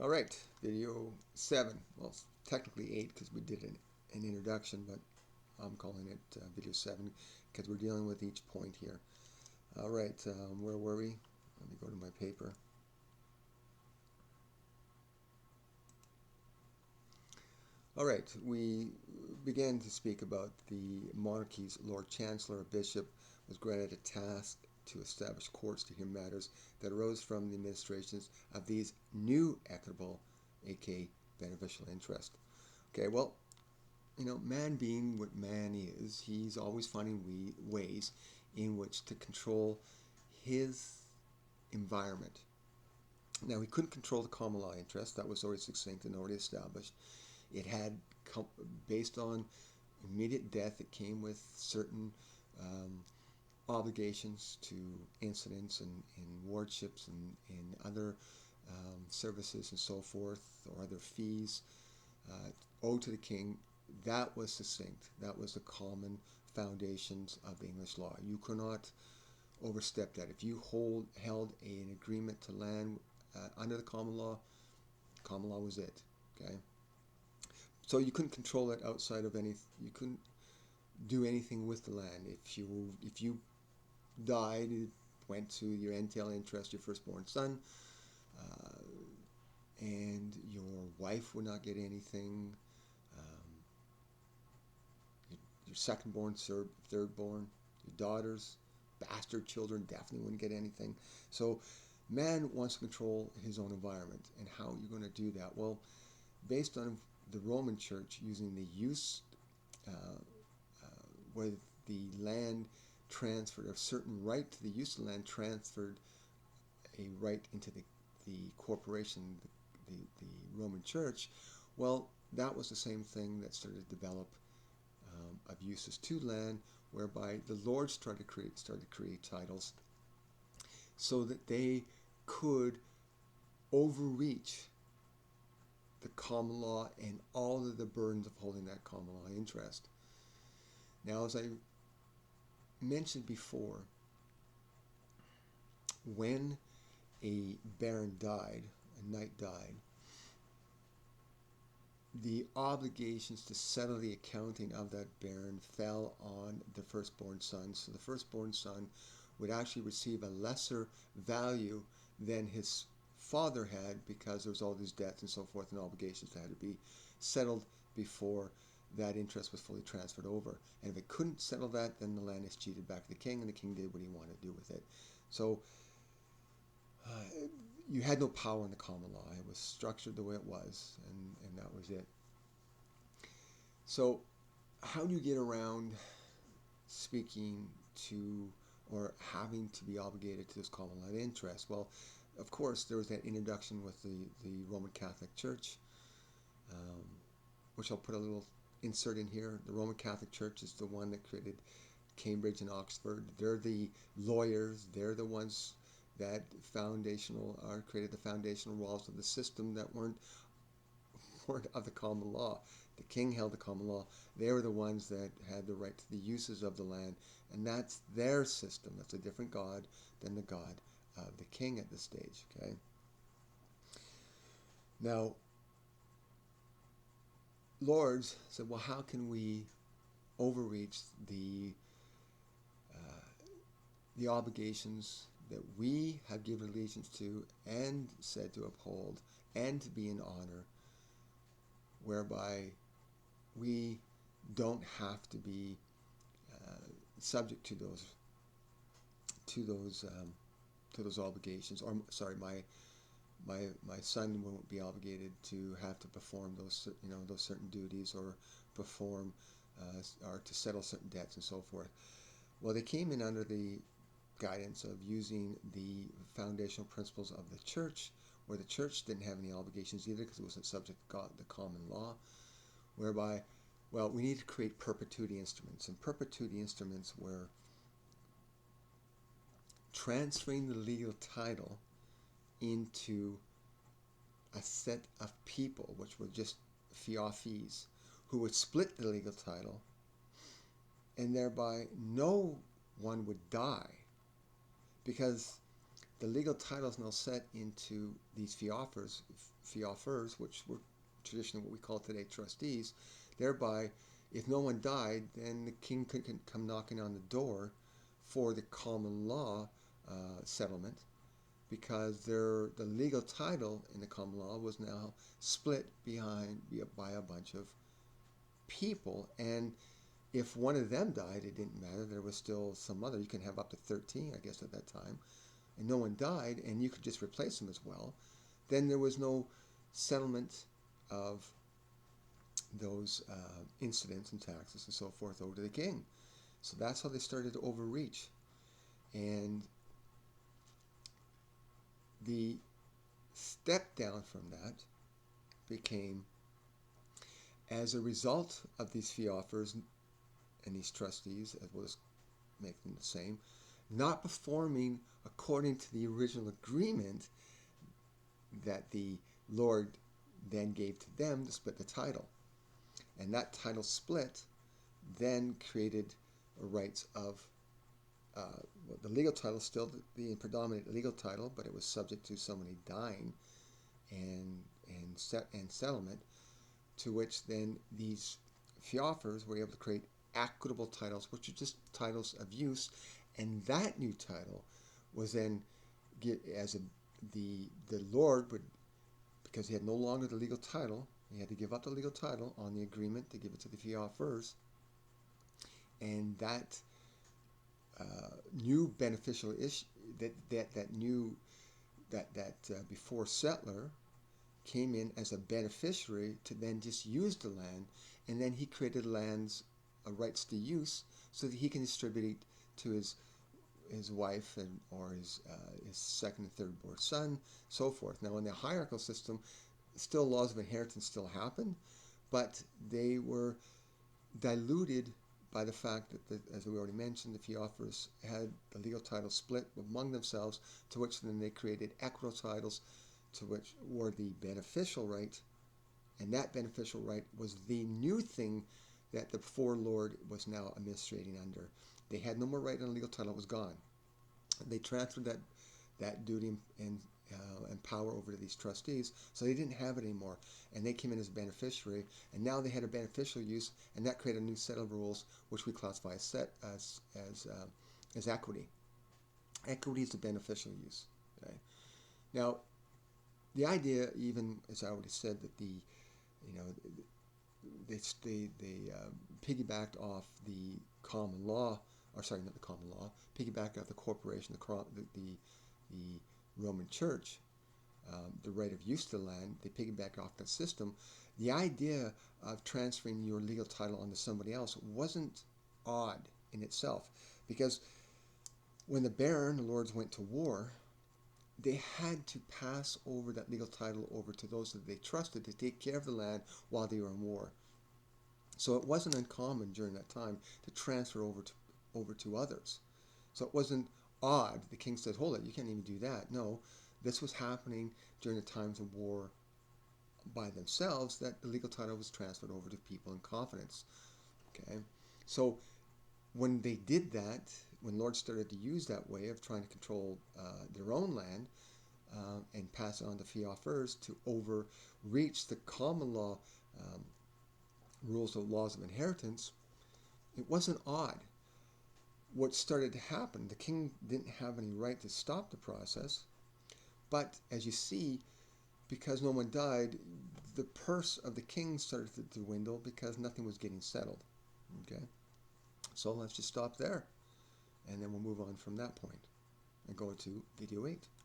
All right, video 7. Well, it's technically 8 because we did an introduction, but I'm calling it video 7 because we're dealing with each point here. All right, where were we? Let me go to my paper. All right, we began to speak about the monarchy's Lord Chancellor or Bishop was granted a task to establish courts to hear matters that arose from the administrations of these new equitable, aka beneficial interest. Okay, well, man being what man is, he's always finding ways in which to control his environment. Now, he couldn't control the common law interest. That was already succinct and already established. It had, based on immediate death, it came with certain um, obligations to incidents and wardships and other services and so forth, or other fees owed to the king. That was succinct. That was the common foundations of the English law. You could not overstep that. If you held an agreement to land under the common law was it. Okay, so you couldn't control it outside of any. You couldn't do anything with the land. If you died, it went to your entail interest, your firstborn son, uh, and your wife would not get anything. Um, your secondborn, thirdborn, your daughters, bastard children definitely wouldn't get anything. So man wants to control his own environment. And how are you going to do that? Well, based on the Roman Church using the use, uh, where the land transferred, a certain right to the use of the land transferred a right into the corporation, the Roman Church. Well, that was the same thing that started to develop of uses to land, whereby the lords started to create titles so that they could overreach the common law and all of the burdens of holding that common law interest. Now, as I mentioned before, when a baron died, a knight died, the obligations to settle the accounting of that baron fell on the firstborn son. So the firstborn son would actually receive a lesser value than his father had, because there was all these debts and so forth and obligations that had to be settled before that interest was fully transferred over. And if it couldn't settle that, then the land is cheated back to the king, and the king did what he wanted to do with it. So you had no power in the common law. It was structured the way it was, and that was it. So how do you get around speaking to or having to be obligated to this common law interest? Well, of course, there was that introduction with the Roman Catholic Church, um, which I'll put a little insert in here. The Roman Catholic Church is the one that created Cambridge and Oxford. They're the lawyers. They're the ones that created the foundational walls of the system that weren't of the common law. The king held the common law. They were the ones that had the right to the uses of the land, and that's their system. That's a different God than the God of the king at this stage. Okay. Now, lords said, well, how can we overreach the obligations that we have given allegiance to and said to uphold and to be in honor, whereby we don't have to be subject to those obligations. Or sorry, my son won't be obligated to have to perform those certain duties, or perform or to settle certain debts and so forth. Well, they came in under the guidance of using the foundational principles of the church, where the church didn't have any obligations either because it wasn't subject to the common law, whereby, well, we need to create perpetuity instruments. And perpetuity instruments were transferring the legal title into a set of people, which were just fees, who would split the legal title, and thereby no one would die, because the legal title is now set into these fiofers, which were traditionally what we call today trustees. Thereby, if no one died, then the king could come knocking on the door for the common law settlement, because the legal title in the common law was now split by a bunch of people. And if one of them died, it didn't matter. There was still some other. You can have up to 13, I guess, at that time. And no one died, and you could just replace them as well. Then there was no settlement of those incidents and taxes and so forth over to the king. So that's how they started to overreach. And the step down from that became, as a result of these fiofers and these trustees, as well as make them the same, not performing according to the original agreement that the Lord then gave to them to split the title. And that title split then created rights of the legal title, still the predominant legal title, but it was subject to somebody dying and settlement, to which then these fiofers were able to create equitable titles, which are just titles of use. And that new title was then the Lord would, because he had no longer the legal title, he had to give up the legal title on the agreement to give it to the fiofers. And that new beneficial issue, that before settler came in as a beneficiary to then just use the land, and then he created land's rights to use so that he can distribute it to his wife or his second and third born son, so forth. Now, in the hierarchical system, still laws of inheritance still happened, but they were diluted by the fact that, as we already mentioned, the fiofers had the legal title split among themselves, to which then they created equitable titles, to which were the beneficial right, and that beneficial right was the new thing that the before Lord was now administrating under. They had no more right on a legal title; it was gone. They transferred that duty and power over to these trustees, so they didn't have it anymore, and they came in as a beneficiary, and now they had a beneficial use, and that created a new set of rules, which we classify as equity. Equity is the beneficial use. Okay? Now, the idea, even as I already said, that they piggybacked off the common law, or sorry, not the common law, piggybacked off the corporation, the Roman Church, the right of use to the land. They piggybacked off that system. The idea of transferring your legal title onto somebody else wasn't odd in itself, because when the baron, the lords, went to war, they had to pass over that legal title over to those that they trusted to take care of the land while they were in war. So it wasn't uncommon during that time to transfer over to others. So it wasn't odd. The king said, hold it, you can't even do that. No, this was happening during the times of war by themselves, that the legal title was transferred over to people in confidence. Okay, so when they did that, when lords started to use that way of trying to control their own land and pass it on to fiofers to overreach the common law rules of laws of inheritance, it wasn't odd. What started to happen, the king didn't have any right to stop the process, but as you see, because no one died, the purse of the king started to dwindle because nothing was getting settled. Okay, so let's just stop there, and then we'll move on from that point and go to video 8.